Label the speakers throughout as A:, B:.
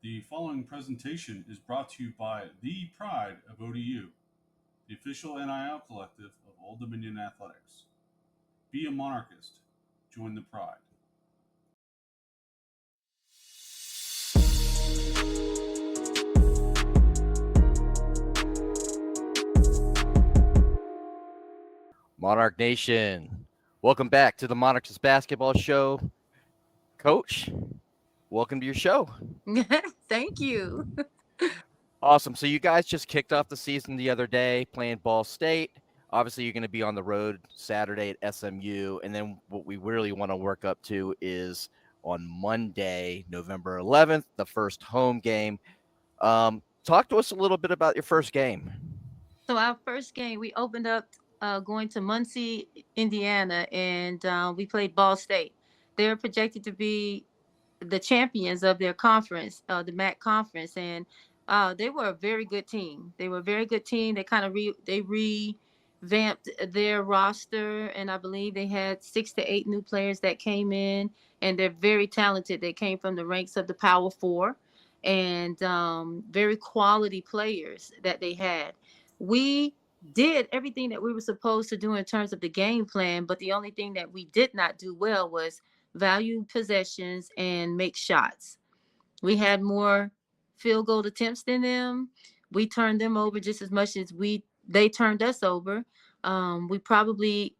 A: The following presentation is brought to you by the Pride of ODU, the official NIL collective of Old Dominion Athletics. Be a monarchist. Join the Pride.
B: Monarch Nation, welcome back to the Monarchists Basketball Show. Coach, welcome to your show.
C: Thank you.
B: Awesome. So you guys just kicked off the season the other day playing Ball State. Obviously, you're going to be on the road Saturday at SMU. And then what we really want to work up to is on Monday, November 11th, the first home game. Talk to us a little bit about your first game.
C: So our first game, we opened up going to Muncie, Indiana, and we played Ball State. They're projected to be the champions of their conference, the MAC conference, and they were a very good team. They were a very good team. They kind of revamped their roster, and I believe they had 6 to 8 new players that came in, and they're very talented. They came from the ranks of the Power Four, and very quality players that they had. We did everything that we were supposed to do in terms of the game plan, but the only thing that we did not do well was value possessions and make shots. We had more field goal attempts than them. We turned them over just as much as they turned us over. We probably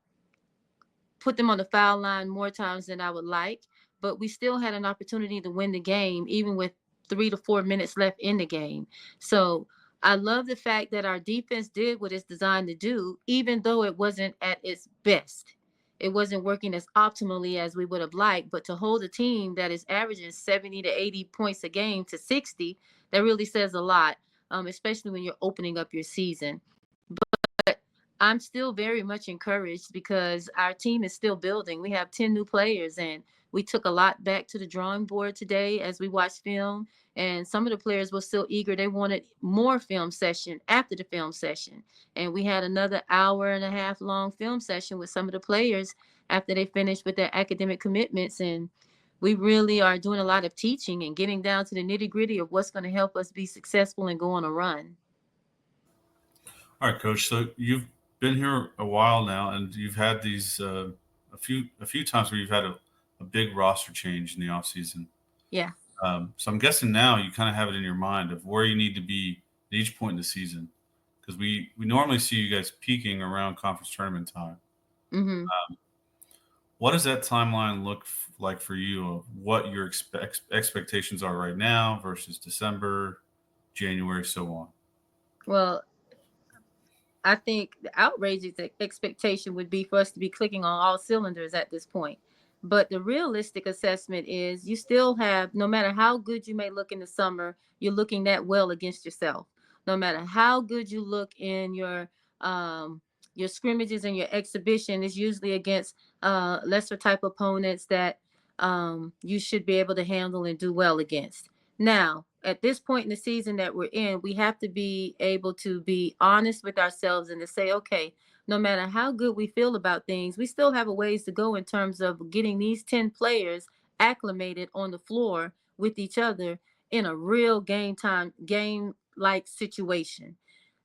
C: put them on the foul line more times than I would like, but we still had an opportunity to win the game, even with 3 to 4 minutes left in the game. So I love the fact that our defense did what it's designed to do, even though it wasn't at its best. It wasn't working as optimally as we would have liked, but to hold a team that is averaging 70 to 80 points a game to 60, that really says a lot, especially when you're opening up your season. But I'm still very much encouraged because our team is still building. We have 10 new players, and we took a lot back to the drawing board today as we watched film. And some of the players were still eager. They wanted more film session after the film session. And we had another hour and a half long film session with some of the players after they finished with their academic commitments. And we really are doing a lot of teaching and getting down to the nitty gritty of what's going to help us be successful and go on a run.
A: All right, Coach. So you've been here a while now, and you've had these a few times where you've had a big roster change in the off season.
C: Yeah.
A: So I'm guessing now you kind of have it in your mind of where you need to be at each point in the season, because we normally see you guys peaking around conference tournament time.
C: Mm-hmm.
A: What does that timeline look like for you of what your expectations are right now versus December, January, so on?
C: Well, I think the outrageous expectation would be for us to be clicking on all cylinders at this point. But the realistic assessment is you still have, no matter how good you may look in the summer, you're looking that well against yourself. No matter how good you look in your scrimmages and your exhibition, is usually against lesser type opponents that you should be able to handle and do well against. Now, at this point in the season that we're in, we have to be able to be honest with ourselves and to say, okay, no matter how good we feel about things, we still have a ways to go in terms of getting these 10 players acclimated on the floor with each other in a real game like situation,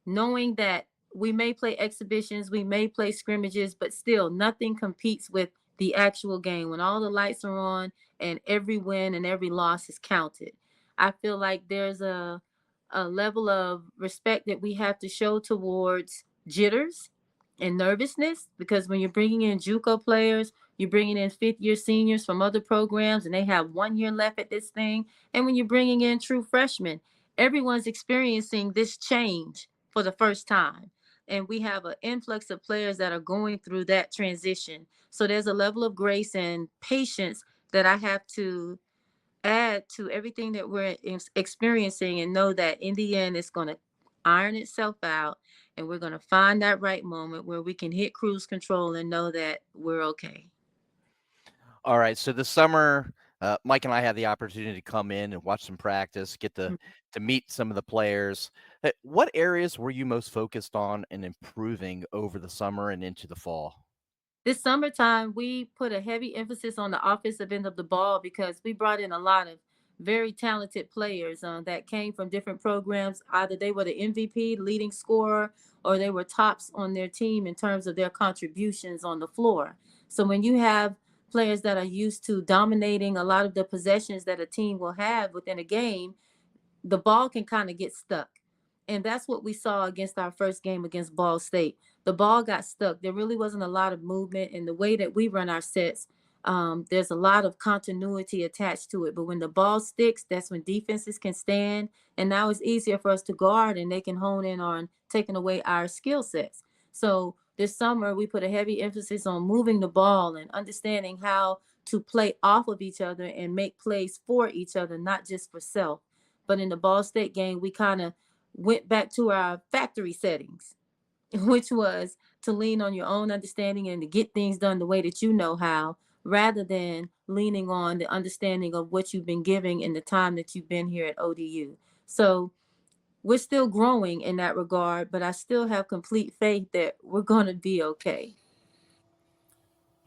C: knowing that we may play exhibitions, we may play scrimmages, but still nothing competes with the actual game when all the lights are on and every win and every loss is counted. I feel like there's a level of respect that we have to show towards jitters and nervousness, because when you're bringing in JUCO players, you're bringing in fifth year seniors from other programs and they have 1 year left at this thing. And when you're bringing in true freshmen, everyone's experiencing this change for the first time. And we have an influx of players that are going through that transition. So there's a level of grace and patience that I have to add to everything that we're experiencing, and know that in the end, it's going to iron itself out. And we're going to find that right moment where we can hit cruise control and know that we're okay.
B: All right. So this summer, Mike and I had the opportunity to come in and watch some practice, get to meet some of the players. What areas were you most focused on and improving over the summer and into the fall?
C: This summertime, we put a heavy emphasis on the offensive end of the ball because we brought in a lot of very talented players that came from different programs. Either they were the MVP, leading scorer, or they were tops on their team in terms of their contributions on the floor. So when you have players that are used to dominating a lot of the possessions that a team will have within a game, the ball can kind of get stuck. And that's what we saw against our first game against Ball State. The ball got stuck. There really wasn't a lot of movement. And the way that we run our sets, there's a lot of continuity attached to it. But when the ball sticks, that's when defenses can stand. And now it's easier for us to guard, and they can hone in on taking away our skill sets. So this summer, we put a heavy emphasis on moving the ball and understanding how to play off of each other and make plays for each other, not just for self. But in the Ball State game, we kind of went back to our factory settings, which was to lean on your own understanding and to get things done the way that you know how, rather than leaning on the understanding of what you've been giving in the time that you've been here at ODU. So we're still growing in that regard, but I still have complete faith that we're going to be okay.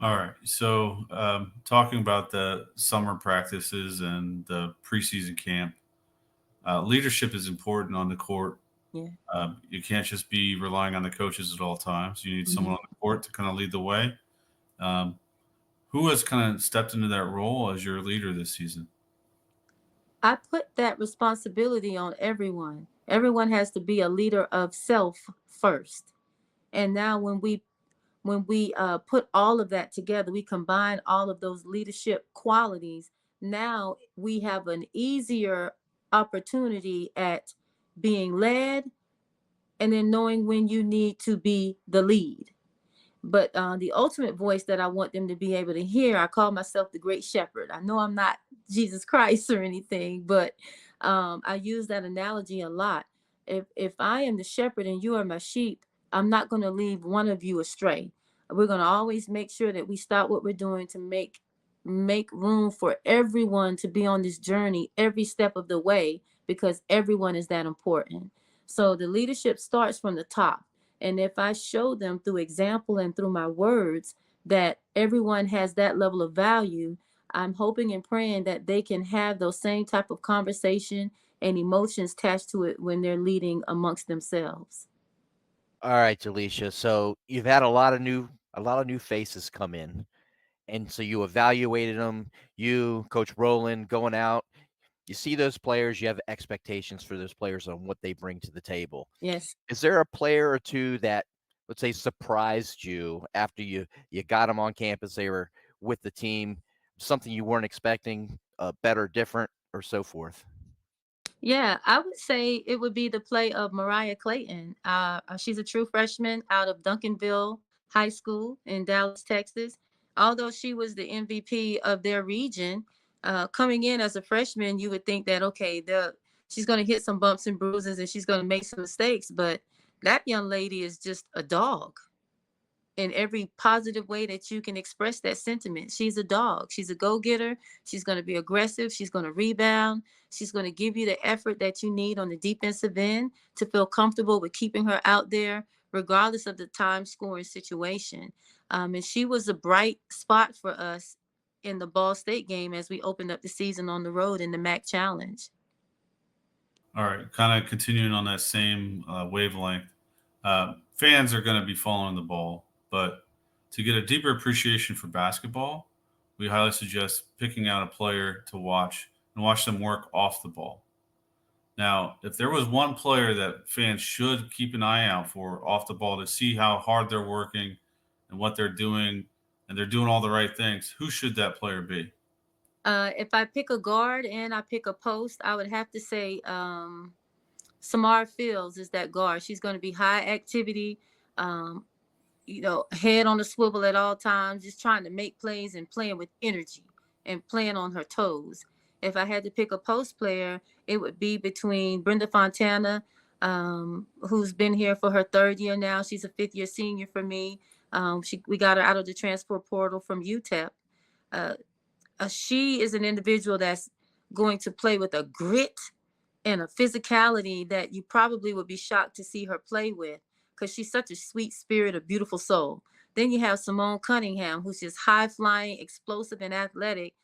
A: All right. So, talking about the summer practices and the preseason camp, leadership is important on the court.
C: Yeah.
A: You can't just be relying on the coaches at all times. You need
C: Mm-hmm.
A: someone on the court to kind of lead the way. Um, who has kind of stepped into that role as your leader this season?
C: I put that responsibility on everyone. Everyone has to be a leader of self first. And now when we put all of that together, we combine all of those leadership qualities. Now we have an easier opportunity at being led, and then knowing when you need to be the lead. But the ultimate voice that I want them to be able to hear, I call myself the great shepherd. I know I'm not Jesus Christ or anything, but I use that analogy a lot. If I am the shepherd and you are my sheep, I'm not going to leave one of you astray. We're going to always make sure that we stop what we're doing to make room for everyone to be on this journey every step of the way, because everyone is that important. So the leadership starts from the top. And if I show them through example and through my words that everyone has that level of value, I'm hoping and praying that they can have those same type of conversation and emotions attached to it when they're leading amongst themselves.
B: All right, Delisha. So you've had a lot of new faces come in, and so you evaluated them. You, Coach Rowland, going out. You see those players. You have expectations for those players on what they bring to the table.
C: Yes.
B: Is there a player or two that, let's say, surprised you after you got them on campus? They were with the team, something you weren't expecting, better, different, or so forth.
C: Yeah, I would say it would be the play of Mariah Clayton. She's a true freshman out of Duncanville High School in Dallas, Texas. Although she was the MVP of their region, coming in as a freshman, you would think that, okay, she's going to hit some bumps and bruises and she's going to make some mistakes. But that young lady is just a dog in every positive way that you can express that sentiment. She's a dog. She's a go-getter. She's going to be aggressive. She's going to rebound. She's going to give you the effort that you need on the defensive end to feel comfortable with keeping her out there, regardless of the time scoring situation. And she was a bright spot for us in the Ball State game as we opened up the season on the road in the MAC Challenge.
A: All right, kind of continuing on that same wavelength. Fans are going to be following the ball, but to get a deeper appreciation for basketball, we highly suggest picking out a player to watch and watch them work off the ball. Now, if there was one player that fans should keep an eye out for off the ball to see how hard they're working and what they're doing, and they're doing all the right things, who should that player be?
C: If I pick a guard and I pick a post, I would have to say Samara Fields is that guard. She's going to be high activity, um, head on the swivel at all times, just trying to make plays and playing with energy and playing on her toes. If I had to pick a post player, it would be between Brenda Fontana, who's been here for her third year now. She's a fifth-year senior for me. We got her out of the transfer portal from UTEP. Uh, she is an individual that's going to play with a grit and a physicality that you probably would be shocked to see her play with, because she's such a sweet spirit, a beautiful soul. Then you have Simone Cunningham, who's just high flying, explosive, and athletic.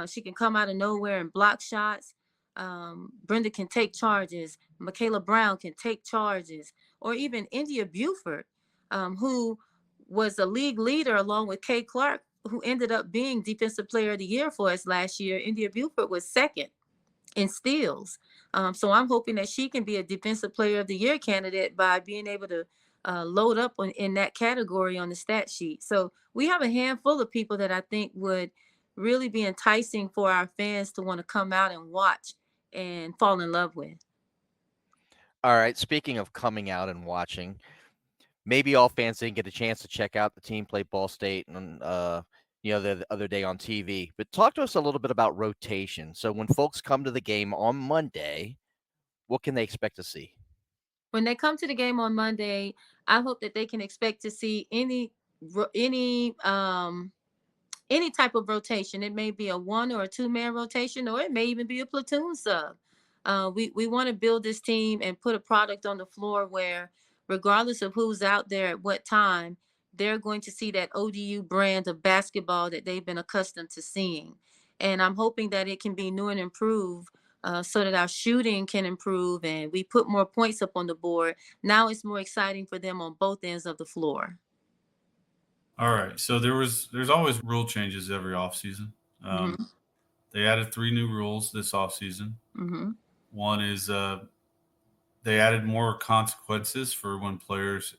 C: She can come out of nowhere and block shots. Brenda can take charges. Michaela Brown can take charges, or even India Buford, who was a league leader along with Kay Clark, who ended up being Defensive Player of the Year for us last year. India Buford was second in steals. So I'm hoping that she can be a Defensive Player of the Year candidate by being able to load up in that category on the stat sheet. So we have a handful of people that I think would really be enticing for our fans to want to come out and watch and fall in love with.
B: All right. Speaking of coming out and watching, maybe all fans didn't get a chance to check out the team play Ball State and the other day on TV. But talk to us a little bit about rotation. So when folks come to the game on Monday, what can they expect to see?
C: When they come to the game on Monday, I hope that they can expect to see any type of rotation. It may be a 1 or a 2-man rotation, or it may even be a platoon sub. We want to build this team and put a product on the floor where, regardless of who's out there at what time, they're going to see that ODU brand of basketball that they've been accustomed to seeing. And I'm hoping that it can be new and improved, so that our shooting can improve and we put more points up on the board. Now it's more exciting for them on both ends of the floor.
A: All right. So there's always rule changes every offseason.
C: Mm-hmm.
A: They added 3 new rules this offseason.
C: Mm-hmm.
A: One is they added more consequences for when players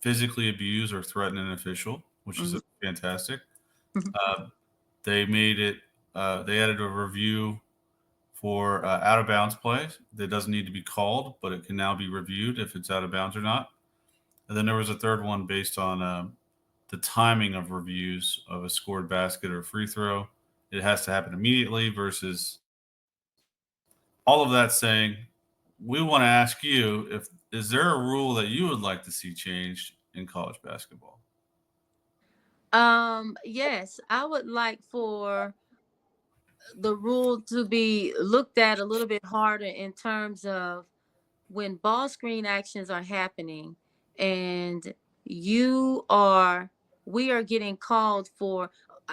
A: physically abuse or threaten an official, which is fantastic.
C: Mm-hmm.
A: They made it. They added a review for out of bounds plays that doesn't need to be called, but it can now be reviewed if it's out of bounds or not. And then there was a third one based on the timing of reviews of a scored basket or free throw. It has to happen immediately versus all of that saying, we want to ask you, if is there a rule that you would like to see changed in college basketball?
C: Yes, I would like for the rule to be looked at a little bit harder in terms of when ball screen actions are happening and you are we are getting called for,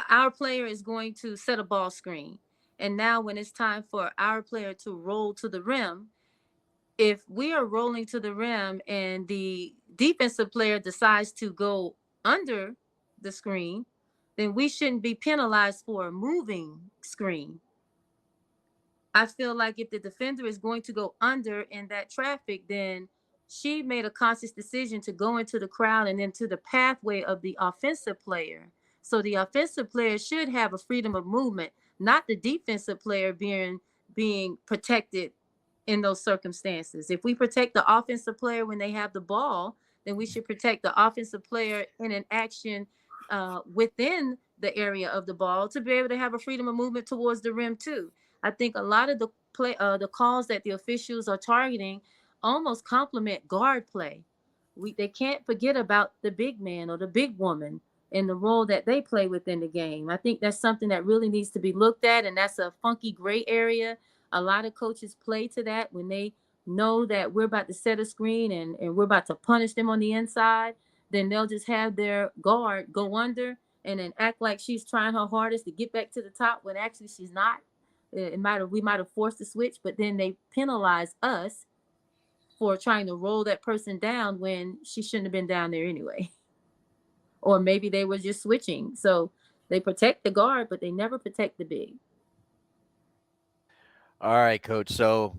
C: our player is going to set a ball screen, and now when it's time for our player to roll to the rim, if we are rolling to the rim and the defensive player decides to go under the screen, then we shouldn't be penalized for a moving screen. I feel like if the defender is going to go under in that traffic, then she made a conscious decision to go into the crowd and into the pathway of the offensive player. So the offensive player should have a freedom of movement, not the defensive player being protected in those circumstances. If we protect the offensive player when they have the ball, then we should protect the offensive player in an action within the area of the ball to be able to have a freedom of movement towards the rim too. I think a lot of the calls that the officials are targeting almost complement guard play. They can't forget about the big man or the big woman and the role that they play within the game. I think that's something that really needs to be looked at, and that's a funky gray area. A lot of coaches play to that when they know that we're about to set a screen and we're about to punish them on the inside. Then they'll just have their guard go under and then act like she's trying her hardest to get back to the top when actually she's not. We might have forced the switch, but then they penalize us for trying to roll that person down when she shouldn't have been down there anyway. Or maybe they were just switching. So they protect the guard, but they never protect the big.
B: All right, Coach. So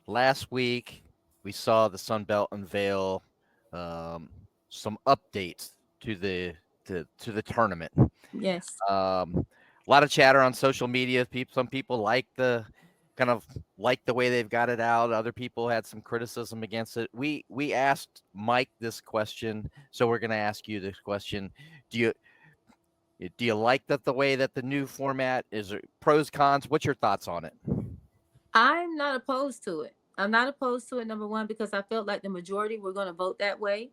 B: last week we saw the Sun Belt unveil some updates to the tournament.
C: Yes.
B: A lot of chatter on social media. Some people like the way they've got it out. Other people had some criticism against it. We asked Mike this question, so we're going to ask you this question. Do you like the way that the new format is? There pros, cons? What's your thoughts on it?
C: I'm not opposed to it. I'm not opposed to it, number one, because I felt like the majority were going to vote that way.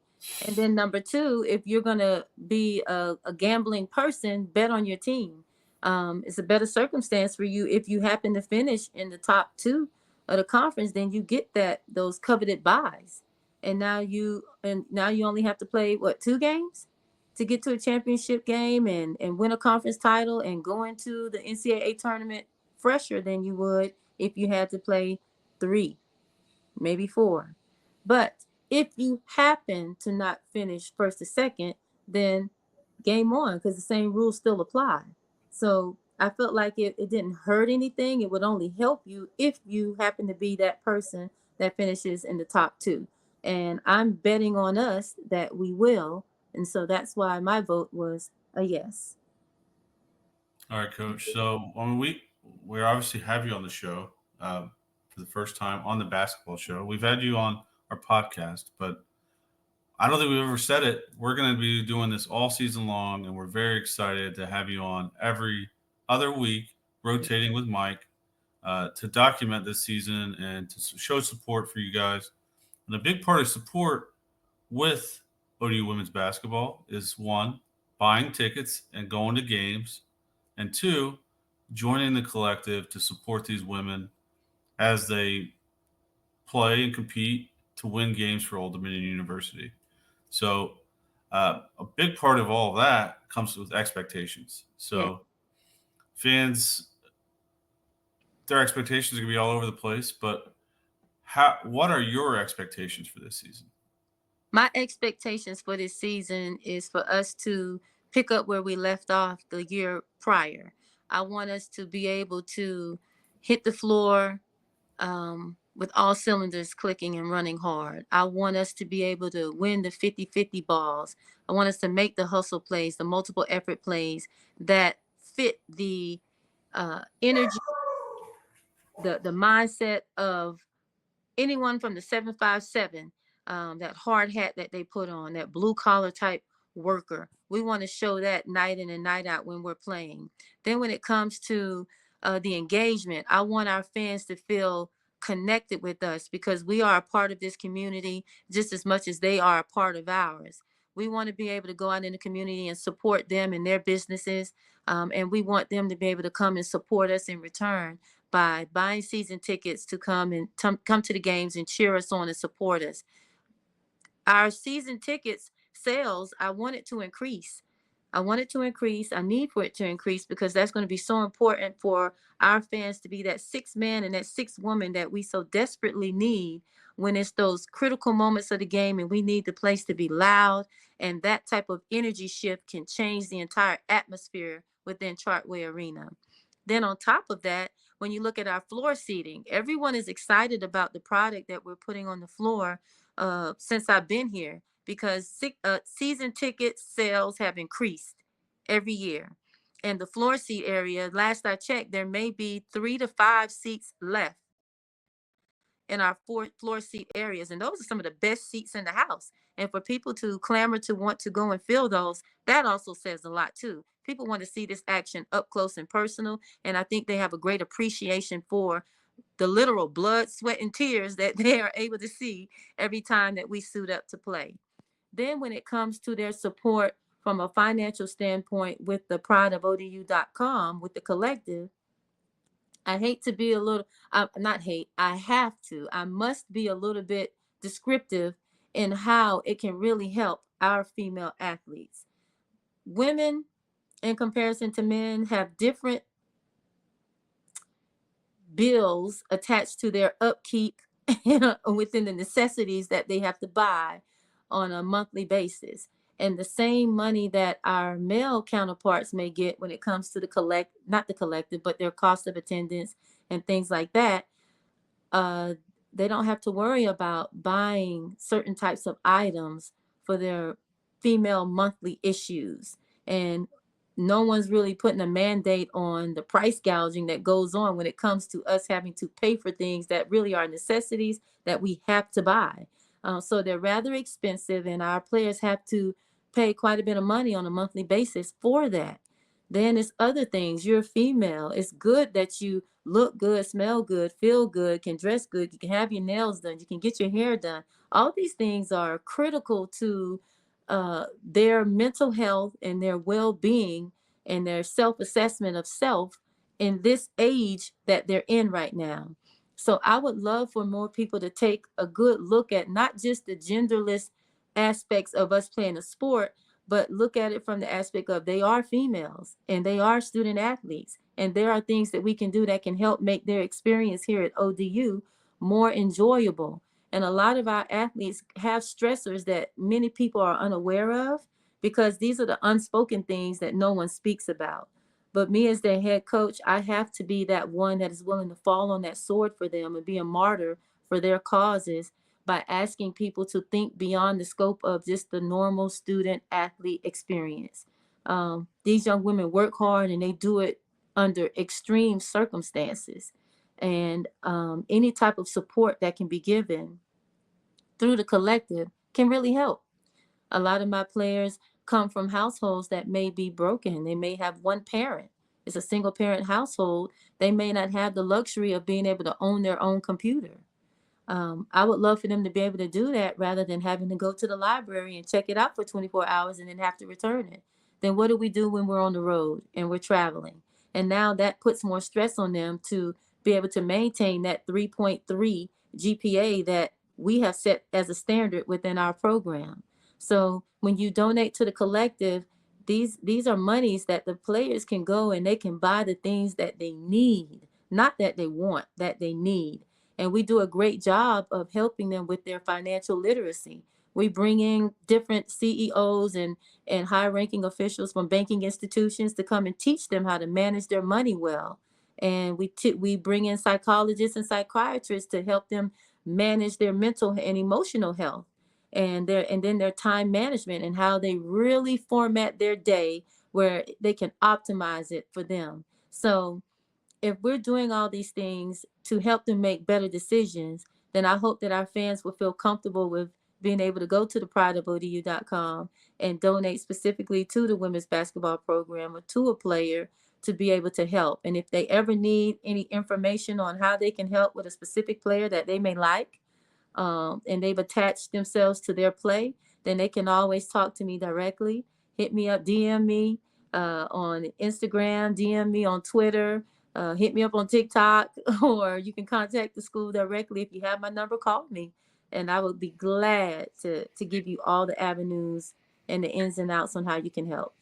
C: And then number two, if you're going to be a gambling person, bet on your team. It's a better circumstance for you if you happen to finish in the top 2 of the conference, then you get those coveted buys. And now you only have to play 2 games to get to a championship game and win a conference title and go into the NCAA tournament fresher than you would if you had to play 3, maybe 4. But if you happen to not finish first or second, then game on, because the same rules still apply. So I felt like it didn't hurt anything. It would only help you if you happen to be that person that finishes in the top 2. And I'm betting on us that we will. And so that's why my vote was a yes.
A: All right, Coach. So we obviously have you on the show for the first time on the basketball show. We've had you on our podcast, but I don't think we've ever said it. We're going to be doing this all season long, and we're very excited to have you on every other week, rotating with Mike, to document this season and to show support for you guys. And a big part of support with ODU women's basketball is, one, buying tickets and going to games, and two, joining the collective to support these women as they play and compete to win games for Old Dominion University. So a big part of all of that comes with expectations. So fans, their expectations are going to be all over the place, but what are your expectations for this season?
C: My expectations for this season is for us to pick up where we left off the year prior. I want us to be able to hit the floor with all cylinders clicking and running hard. I want us to be able to win the 50-50 balls. I want us to make the hustle plays, the multiple effort plays that fit the energy, the mindset of anyone from the 757, that hard hat that they put on, that blue collar type worker. We want to show that night in and night out when we're playing. Then when it comes to the engagement, I want our fans to feel connected with us because we are a part of this community just as much as they are a part of ours. We want to be able to go out in the community and support them and their businesses. And we want them to be able to come and support us in return by buying season tickets to come to the games and cheer us on and support us. Our season tickets sales, I want it to increase. I want it to increase. I need for it to increase because that's going to be so important for our fans to be that sixth man and that sixth woman that we so desperately need when it's those critical moments of the game and we need the place to be loud. And that type of energy shift can change the entire atmosphere within Chartway Arena. Then on top of that, when you look at our floor seating, everyone is excited about the product that we're putting on the floor since I've been here because season ticket sales have increased every year. And the floor seat area, last I checked, there may be 3 to 5 seats left in our floor seat areas. And those are some of the best seats in the house. And for people to clamor to want to go and fill those, that also says a lot too. People want to see this action up close and personal. And I think they have a great appreciation for the literal blood, sweat, and tears that they are able to see every time that we suit up to play. Then when it comes to their support from a financial standpoint with the prideofodu.com, with the collective, I hate to be a little, not hate, I must be a little bit descriptive in how it can really help our female athletes. Women, in comparison to men, have different bills attached to their upkeep within the necessities that they have to buy on a monthly basis. And the same money that our male counterparts may get when it comes to not the collective, but their cost of attendance and things like that, they don't have to worry about buying certain types of items for their female monthly issues. And no one's really putting a mandate on the price gouging that goes on when it comes to us having to pay for things that really are necessities that we have to buy. So they're rather expensive, and our players have to pay quite a bit of money on a monthly basis for that. Then it's other things. You're a female. It's good that you look good, smell good, feel good, can dress good. You can have your nails done. You can get your hair done. All these things are critical to their mental health and their well-being and their self-assessment of self in this age that they're in right now. So I would love for more people to take a good look at not just the genderless aspects of us playing a sport, but look at it from the aspect of they are females and they are student athletes And there are things that we can do that can help make their experience here at ODU more enjoyable. And a lot of our athletes have stressors that many people are unaware of, because these are the unspoken things that no one speaks about. But me as their head coach, I have to be that one that is willing to fall on that sword for them and be a martyr for their causes by asking people to think beyond the scope of just the normal student athlete experience. These young women work hard and they do it under extreme circumstances. And any type of support that can be given through the collective can really help. A lot of my players come from households that may be broken. They may have one parent. It's a single parent household. They may not have the luxury of being able to own their own computer. I would love for them to be able to do that rather than having to go to the library and check it out for 24 hours and then have to return it. Then what do we do when we're on the road and we're traveling? And now that puts more stress on them to be able to maintain that 3.3 GPA that we have set as a standard within our program. So when you donate to the collective, these are monies that the players can go and they can buy the things that they need, not that they want, that they need. And we do a great job of helping them with their financial literacy. We bring in different CEOs and high-ranking officials from banking institutions to come and teach them how to manage their money well. And we bring in psychologists and psychiatrists to help them manage their mental and emotional health, and then their time management and how they really format their day where they can optimize it for them. So if we're doing all these things to help them make better decisions, then I hope that our fans will feel comfortable with being able to go to the prideofodu.com and donate specifically to the women's basketball program or to a player to be able to help. And if they ever need any information on how they can help with a specific player that they may like, and they've attached themselves to their play, then they can always talk to me directly. Hit me up, DM me on Instagram, DM me on Twitter, hit me up on TikTok, or you can contact the school directly. If you have my number, call me, and I would be glad to give you all the avenues and the ins and outs on how you can help.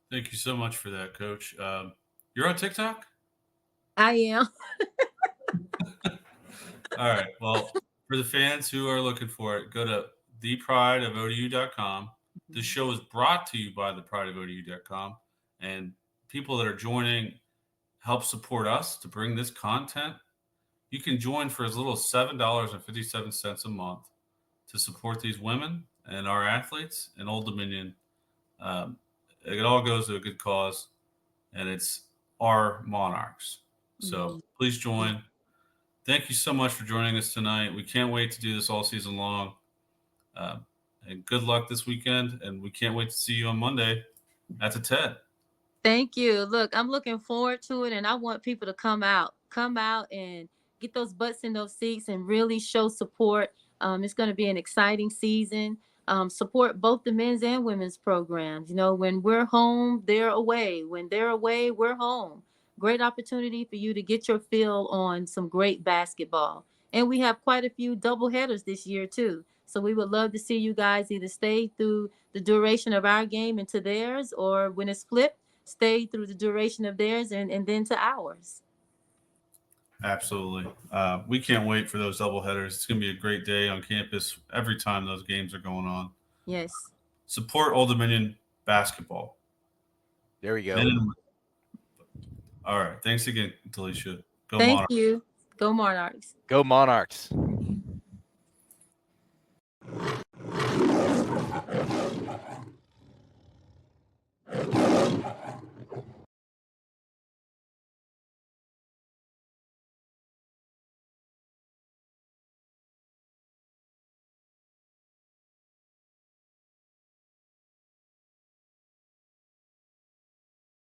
A: Thank you so much for that, Coach. You're on TikTok?
C: I am.
A: All right. Well, for the fans who are looking for it, go to theprideofodu.com. This show is brought to you by theprideofodu.com, and people that are joining help support us to bring this content. You can join for as little as $7.57 a month to support these women and our athletes in Old Dominion. It all goes to a good cause, and it's our Monarchs. So please join. Thank you so much for joining us tonight. We can't wait to do this all season long. And good luck this weekend. And we can't wait to see you on Monday at the TED.
C: Thank you. Look, I'm looking forward to it, and I want people to come out and get those butts in those seats and really show support. It's going to be an exciting season. Support both the men's and women's programs. You know, when we're home, they're away. When they're away, we're home. Great opportunity for you to get your feel on some great basketball. And we have quite a few double headers this year, too. So we would love to see you guys either stay through the duration of our game into theirs, or when it's flipped, stay through the duration of theirs and then to ours.
A: Absolutely. We can't wait for those doubleheaders. It's going to be a great day on campus every time those games are going on.
C: Yes.
A: Support Old Dominion basketball.
B: There we go.
A: All right. Thanks again, Delisha.
C: Thank you. Go Monarchs.
B: Go Monarchs.